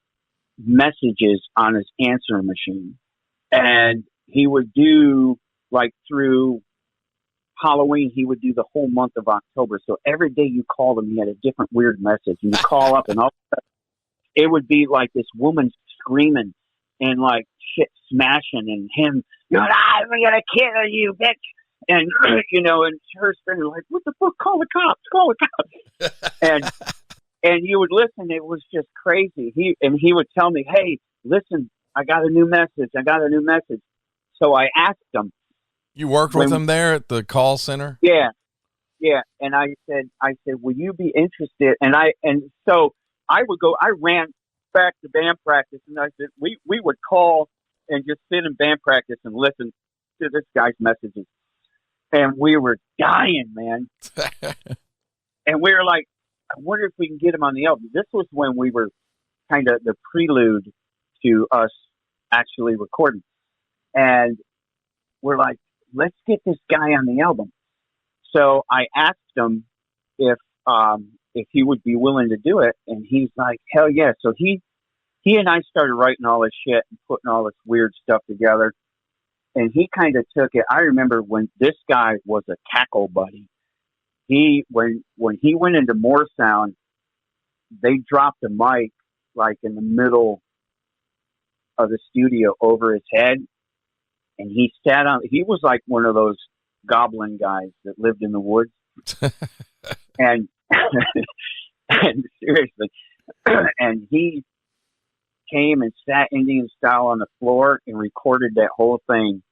messages on his answering machine. And he would do, like, through Halloween, he would do the whole month of October. So every day you called him, he had a different weird message. And you call up and all it would be like this woman screaming and like shit smashing and him, I'm gonna kill you, bitch. And, you know, and her screaming like, what the fuck? Call the cops. And you would listen. It was just crazy. He would tell me, hey, listen, I got a new message. So I asked him. You worked with him there at the call center? Yeah. Yeah. And I said, will you be interested? And so I would go, I ran back to band practice and I said, we would call and just sit in band practice and listen to this guy's messages. And we were dying, man. And we were like, I wonder if we can get him on the album. This was when we were kind of the prelude to us actually recording. And we're like, let's get this guy on the album. So I asked him if he would be willing to do it. And he's like, hell yeah. So he and I started writing all this shit and putting all this weird stuff together. And he kind of took it. I remember when this guy was a cackle buddy. When he went into More Sound, they dropped a mic like in the middle of the studio over his head. And he was like one of those goblin guys that lived in the woods. and seriously, and he came and sat Indian style on the floor and recorded that whole thing.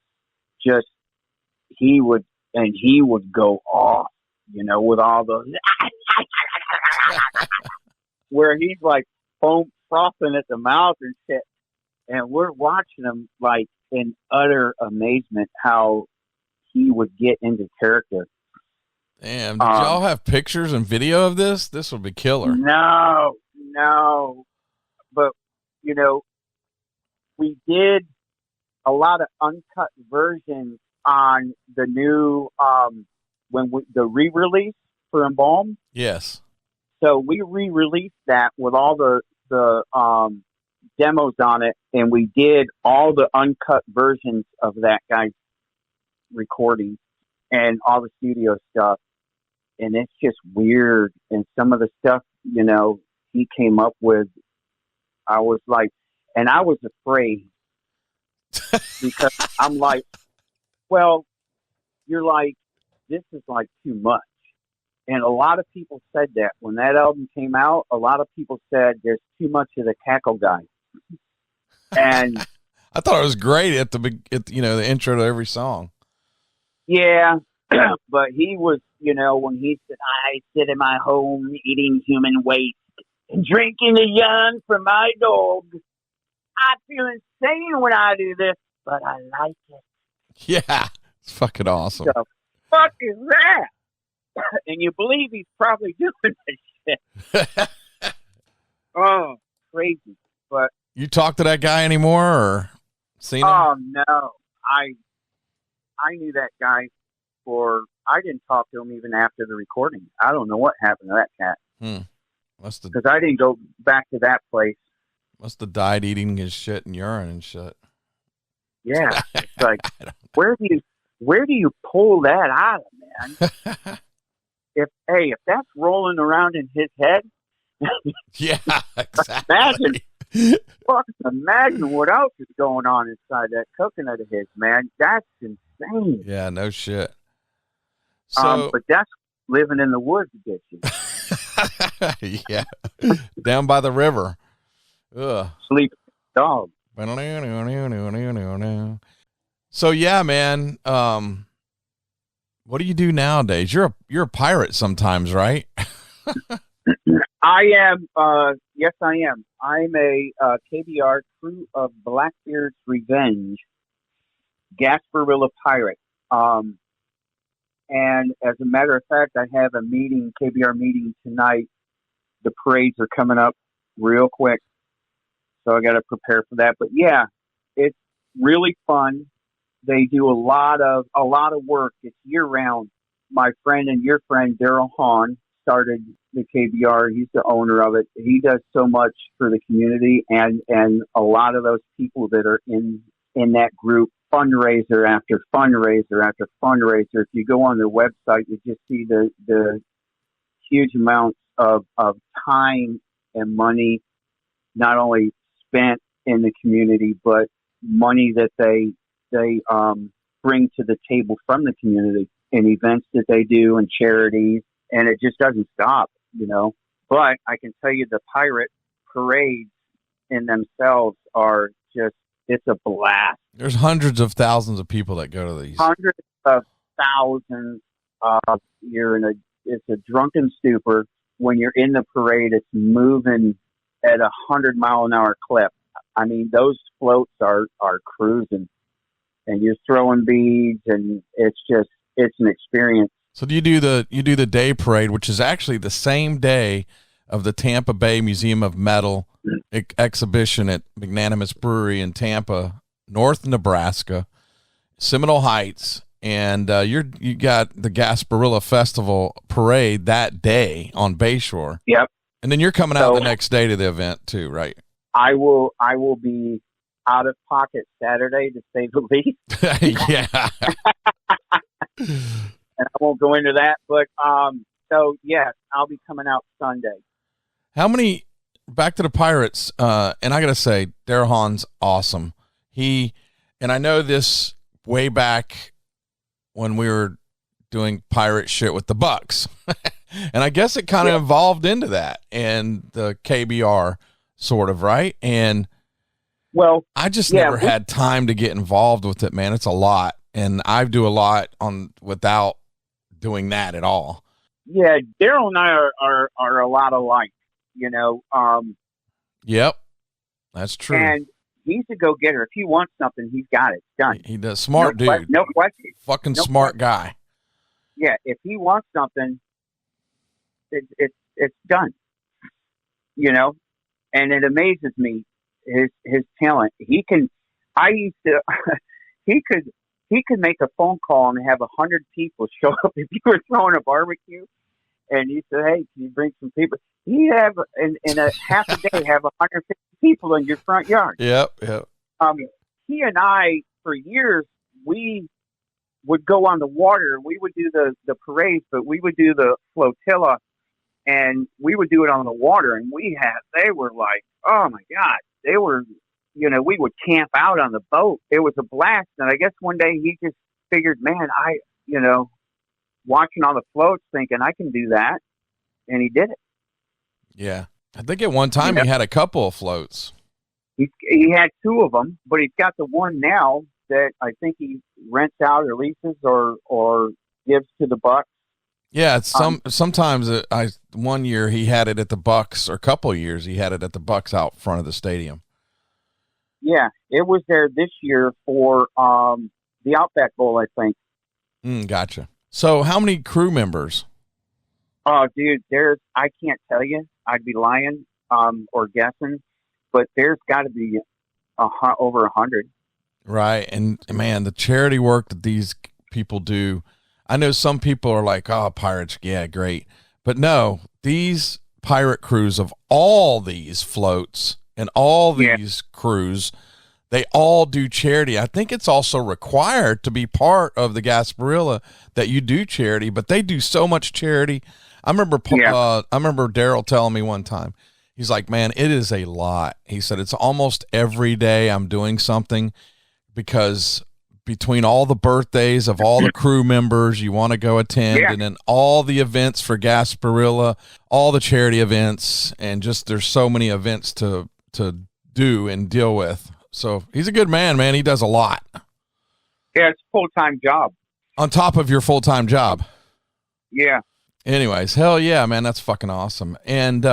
Just, he would go off, you know, with all those, where he's like foam frothing at the mouth and shit. And we're watching him like in utter amazement how he would get into character. Damn, did y'all have pictures and video of this? This would be killer. No. But, you know, we did a lot of uncut versions on the new, the re-release. for Embalm. Yes. So we re-released that with all the demos on it, and we did all the uncut versions of that guy's recording and all the studio stuff. And it's just weird. And some of the stuff, you know, he came up with, I was like, and I was afraid because I'm like, well, you're like, this is like too much. And a lot of people said that when that album came out, a lot of people said there's too much of the cackle guy. And I thought it was great at the intro to every song. Yeah, but he was, you know, when he said, I sit in my home eating human waste and drinking the young from my dog. I feel insane when I do this, but I like it. Yeah, it's fucking awesome. The fuck is that? And you believe he's probably doing this shit. Oh, crazy. But you talk to that guy anymore or seen him? Oh, no. I knew that guy I didn't talk to him even after the recording. I don't know what happened to that cat. Because I didn't go back to that place. Must have died eating his shit and urine and shit. Yeah. It's like, where do you pull that out of, man? If that's rolling around in his head. Yeah, exactly. Imagine what else is going on inside that coconut of his, man. That's insane. Yeah, no shit. So, but that's living in the woods edition. Yeah, down by the river. Ugh. Sleep dog. So yeah, man. What do you do nowadays? You're a pirate sometimes, right? I am. Yes, I am. I'm a KBR crew of Blackbeard's Revenge, Gasparilla pirate. And as a matter of fact, I have a meeting, KBR meeting tonight. The parades are coming up real quick, so I got to prepare for that. But yeah, it's really fun. They do a lot of work. It's year round. My friend and your friend Daryl Hahn started the KBR. He's the owner of it. He does so much for the community, and a lot of those people that are in that group, fundraiser after fundraiser after fundraiser. If you go on their website, you just see the huge amounts of time and money, not only spent in the community, but money that they bring to the table from the community in events that they do and charities. And it just doesn't stop, you know. But I can tell you the pirate parades in themselves are just, it's a blast. There's hundreds of thousands of people that go to these. Hundreds of thousands. It's a drunken stupor. When you're in the parade, it's moving at 100-mile-an-hour clip. I mean, those floats are cruising, and you're throwing beads, and it's an experience. So you do the day parade, which is actually the same day of the Tampa Bay Museum of Metal exhibition at Magnanimous Brewery in Tampa, North Nebraska, Seminole Heights, and you got the Gasparilla Festival parade that day on Bayshore. Yep. And then you're coming out the next day to the event too, right? I will be out of pocket Saturday, to say the least. Yeah. And I won't go into that, but so yes, I'll be coming out Sunday. Back to the Pirates, and I gotta say, Daryl Hahn's awesome. And I know this way back when we were doing pirate shit with the Bucks, and I guess it kind of evolved into that and the KBR sort of, right? And well, I just never had time to get involved with it, man. It's a lot, and I do a lot without doing that at all. Yeah, Daryl and I are a lot alike, you know. Yep, that's true. And he's a go-getter. If he wants something, he's got it. It's done. He does. Smart dude. No question. Fucking smart guy. Yeah, if he wants something, it's done. You know, and it amazes me his talent. He could make a phone call and have 100 people show up if you were throwing a barbecue, and he said, "Hey, can you bring some people?" He'd have in a half a day have 150 people in your front yard. Yep. Yep. He and I, for years, we would go on the water. We would do the parades, but we would do the flotilla, and we would do it on the water. And they were like, oh my God, they were, we would camp out on the boat. It was a blast. And I guess one day he just figured, man, watching on the floats, thinking I can do that, and he did it. Yeah, I think at one time he had a couple of floats. He had two of them, but he's got the one now that I think he rents out or leases or gives to the Bucks. Yeah, sometimes one year he had it at the Bucks, or a couple of years he had it at the Bucks out front of the stadium. Yeah, it was there this year for the Outback Bowl, I think. Gotcha. So how many crew members? Oh, dude, I can't tell you. I'd be lying or guessing, but there's got to be over 100. Right, and man, the charity work that these people do. I know some people are like, "Oh, pirates, yeah, great," but no, these pirate crews of all these floats and all these crews, they all do charity. I think it's also required to be part of the Gasparilla that you do charity, but they do so much charity. I remember Daryl telling me one time, he's like, man, it is a lot. He said, it's almost every day I'm doing something, because between all the birthdays of all the crew members you want to go attend, and then all the events for Gasparilla, all the charity events, and just there's so many events to do and deal with. So he's a good man. He does a lot. Yeah, it's a full-time job. On top of your full-time job. Yeah. Anyways, hell yeah, man, that's fucking awesome. And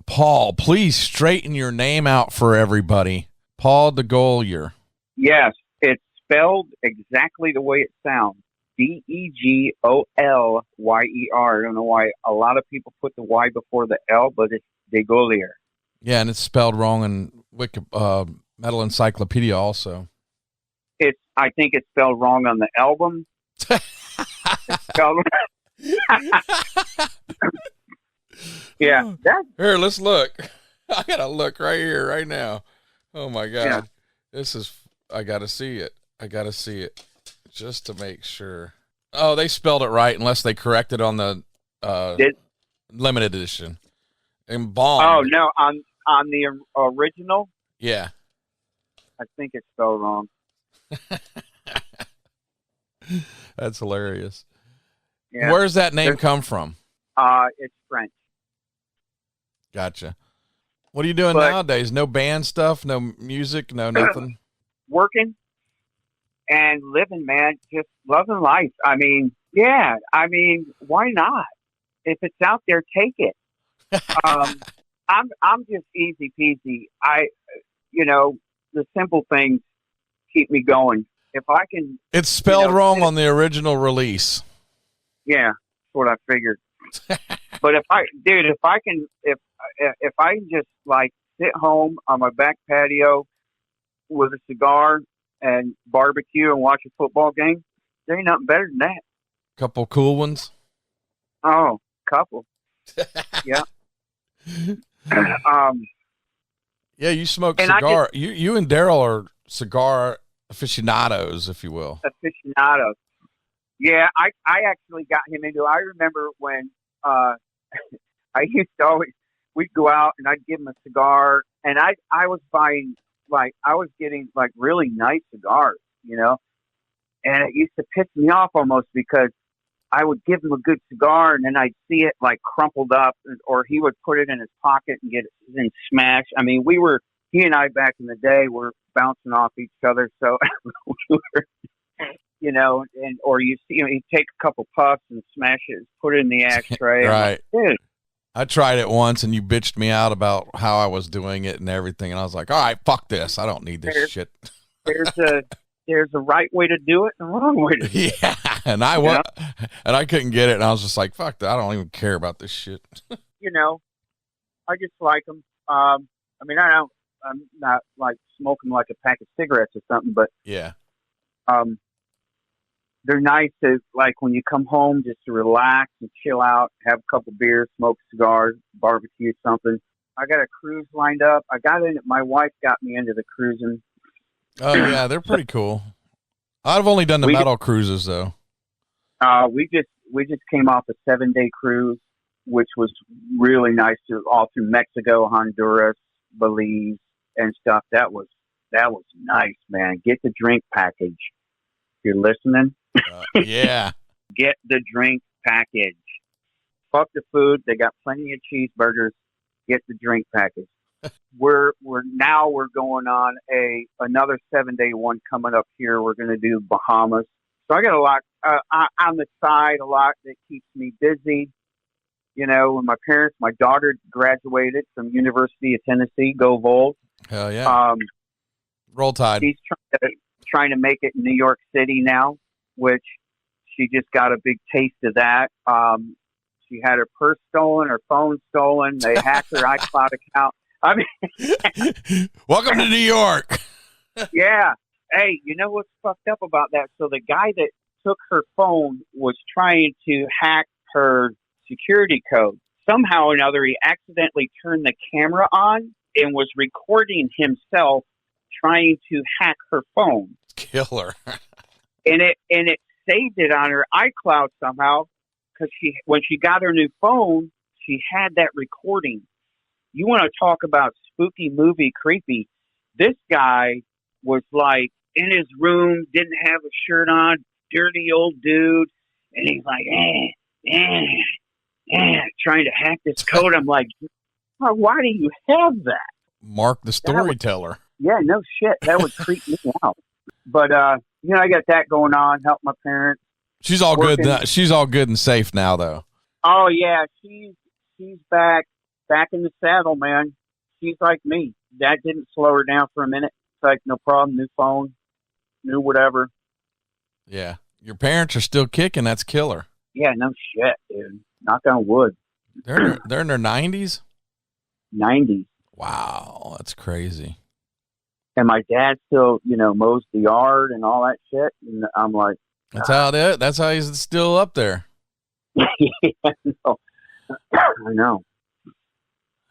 Paul, please straighten your name out for everybody. Paul Degolyer. Yes, it's spelled exactly the way it sounds. Degolyer. I don't know why a lot of people put the Y before the L, but it's Degolyer. Yeah, and it's spelled wrong in Metal Encyclopedia also. I think it's spelled wrong on the album. Yeah. Here, let's look. I gotta look right here, right now. Oh my God. Yeah. I gotta see it just to make sure. Oh, they spelled it right unless they corrected on the limited edition. Embalmed. Oh no, on the original? Yeah. I think it's spelled wrong. That's hilarious. Yeah. Where's that name come from? It's French. Gotcha. What are you doing nowadays? No band stuff, no music, no nothing? Working and living, man. Just loving life. I mean, why not? If it's out there, take it. I'm just easy peasy. The simple things keep me going. If I can, it's spelled wrong on the original release. Yeah, that's what I figured. But if I can just like sit home on my back patio with a cigar and barbecue and watch a football game, there ain't nothing better than that. Couple cool ones. Oh, couple. Yeah. Yeah, you smoke cigar. You and Daryl are cigar aficionados, if you will. Aficionados. Yeah, I actually got him into it. I remember when I used to we'd go out and I'd give him a cigar, and I was buying, I was getting really nice cigars, and it used to piss me off almost, because I would give him a good cigar and then I'd see it crumpled up, or he would put it in his pocket and get it and smash. I mean, he and I back in the day were bouncing off each other. So we were, or you see, he'd take a couple puffs and smash it, put it in the ashtray. Right. Dude. I tried it once and you bitched me out about how I was doing it and everything. And I was like, all right, fuck this. I don't need this shit. There's a right way to do it and a wrong way to do it. Yeah. And I couldn't get it. And I was just like, fuck that. I don't even care about this shit. I just like them. I'm not smoking like a pack of cigarettes or something, but yeah. they're nice to, like, when you come home just to relax and chill out, have a couple beers, smoke cigars, barbecue something. I got a cruise lined up. My wife got me into the cruising. Oh yeah, they're pretty cool. I've only done the metal cruises though. We just came off a 7-day cruise, which was really nice, all through Mexico, Honduras, Belize, and stuff. That was nice, man. Get the drink package. If you're listening, yeah. Get the drink package. Fuck the food. They got plenty of cheeseburgers. Get the drink package. We're going on another 7-day one coming up here. We're going to do Bahamas. So I got a lot on the side, a lot that keeps me busy. You know, my daughter graduated from University of Tennessee. Go Vols. Hell yeah. Roll Tide. She's trying to make it in New York City now, which she just got a big taste of that. She had her purse stolen, her phone stolen. They hacked her iCloud account. I mean, welcome to New York. Yeah. Hey, you know what's fucked up about that? So the guy that took her phone was trying to hack her security code. Somehow or another, he accidentally turned the camera on and was recording himself trying to hack her phone. Killer. and it saved it on her iCloud somehow, because when she got her new phone, she had that recording. You want to talk about spooky movie creepy? This guy was like in his room, didn't have a shirt on, dirty old dude, and he's like, trying to hack this code. I'm like, why do you have that? Mark the storyteller. Yeah, no shit. That would freak me out. But, you know, I got that going on, help my parents. She's all working. Good. She's all good and safe now, though. Oh, yeah. She's back in the saddle, man. She's like me. That didn't slow her down for a minute. It's like, no problem, new phone, new whatever. Yeah. Your parents are still kicking. That's killer. Yeah, no shit, dude. Knock on wood. They're in their 90s? 90s. Wow, that's crazy. And my dad still, you know, mows the yard and all that shit. And I'm like, that's how it is. That's how he's still up there. Yeah, no. I know.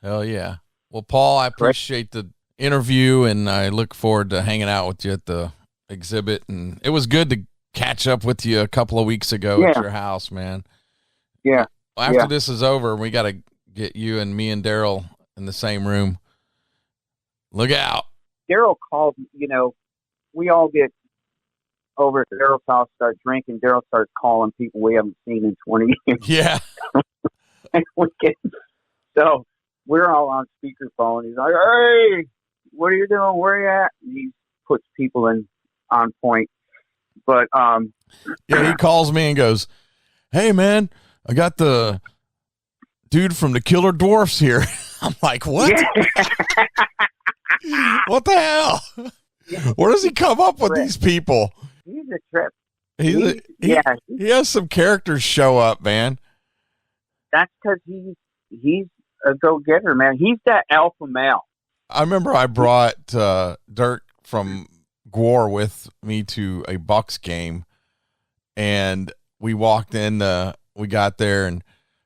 Hell yeah. Well, Paul, I appreciate the interview, and I look forward to hanging out with you at the exhibit. And it was good to catch up with you a couple of weeks ago at your house, man. Yeah. After this is over, we got to get you and me and Daryl in the same room. Look out. Daryl called, you know, we all get over at Daryl's house, start drinking. Daryl starts calling people we haven't seen in 20 years. Yeah. And so we're all on speakerphone. He's like, hey, what are you doing? Where are you at? And he puts people on point. But, yeah, he calls me and goes, hey, man, I got the dude from the Killer Dwarfs here. I'm like, what? Yeah. What the hell? Where does he come up with these people? He's a trip. He has some characters show up, man. That's because he's a go-getter, man. He's that alpha male. I remember I brought Dirk from Gwar with me to a Bucks game, and we walked in, we got there, and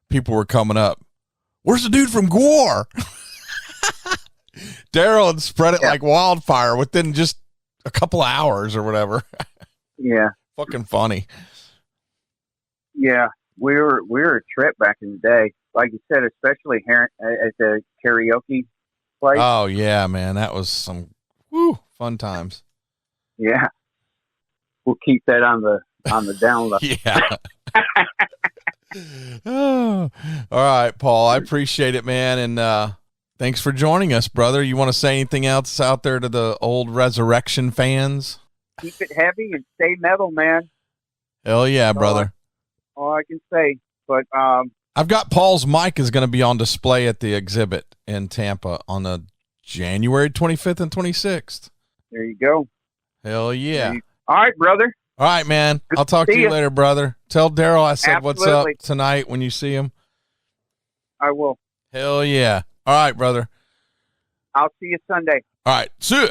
people were coming up. Where's the dude from Gwar? Daryl had spread it like wildfire within just a couple of hours or whatever. Yeah. Fucking funny. Yeah. We were a trip back in the day. Like you said, especially here at the karaoke place. Oh, yeah, man. That was some fun times. Yeah. We'll keep that on the down low. Yeah. Oh. All right, Paul. I appreciate it, man. And thanks for joining us, brother. You want to say anything else out there to the old Resurrection fans? Keep it heavy and stay metal, man. Hell yeah, brother. All I can say. But I've got Paul's mic is going to be on display at the exhibit in Tampa on the January 25th and 26th. There you go. Hell yeah. All right, brother. All right, man. Good I'll talk to you later, brother. Tell Daryl I said what's up tonight when you see him. I will. Hell yeah. All right, brother. I'll see you Sunday. All right. See ya.